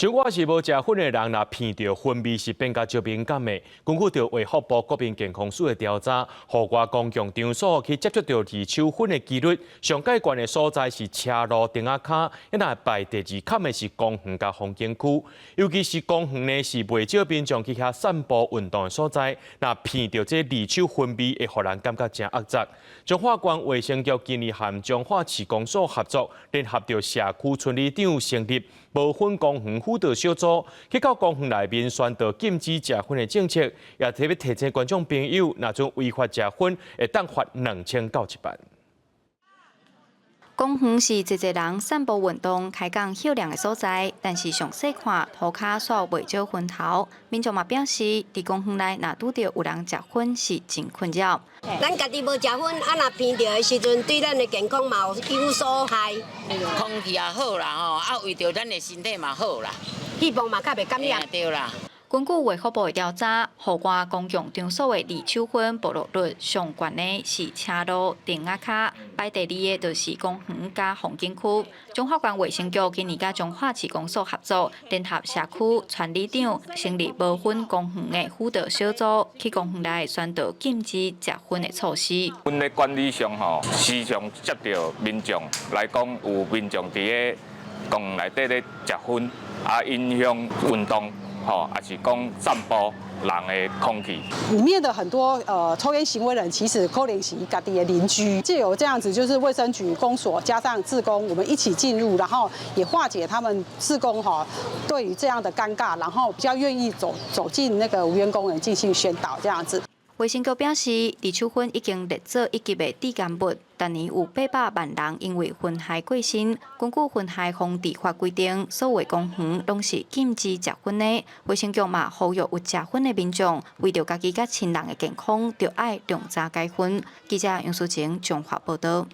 像我是无食薰的人，若闻到薰味是变甲足敏感的。根据着卫福部国民健康署的调查，户外公共场所去接触到二手薰的几率，上界悬的所在是车路、顶仔骹，一若排第二坎的是公园甲风景区。尤其是公园呢，是袂少民众去遐散步运动的所在。若闻到这二手薰味，会互人感觉真恶杂。彰化县卫生局今日和彰化市公所合作，联合着社区村里长成立无薰公园辅导小组，去到公园内面宣导禁止食薰的政策，也特别提醒观众朋友，若种违法食薰，会当罚2000到1万。公园是侪人散步运动、开讲休凉的所在，但是详细看，涂骹煞未少薰头。民众嘛表示，伫公园内若拄到有人食薰是真困扰。咱家己无食薰，啊若闻到的时阵，对咱的健康嘛有所害。空气也好啦吼，啊为着咱的身体嘛好啦，希望嘛较袂感染。对啦。根据卫福部的调查，户外公共场所的二手薰暴露率上悬的是车路、顶仔骹，排第二的就是公园加风景区。彰化县卫生局今年甲彰化市公所合作，联合社区村里长成立无薰公园的辅导小组，去公园内宣导禁止食薰的措施。阮咧管理上吼，时常接到民众来讲，有民众伫咧公园内底咧食薰，啊影响运动。还是讲散步人的空气。里面的很多抽烟行为人，其实可能是家己的邻居，借由这样子，就是卫生局、公所加上志工，我们一起进入，然后也化解他们志工对于这样的尴尬，然后比较愿意走进那个无烟公园进行宣导这样子。卫生局表示，二手薰已经列做一级的致癌物，但年有800万人因为薰害过身。根据薰害防治法规定，所有公园拢是禁止食薰的。卫生局嘛呼吁有食薰的民众，为着家己甲亲人的健康，就要量早解薰。记者杨淑晴综合报道。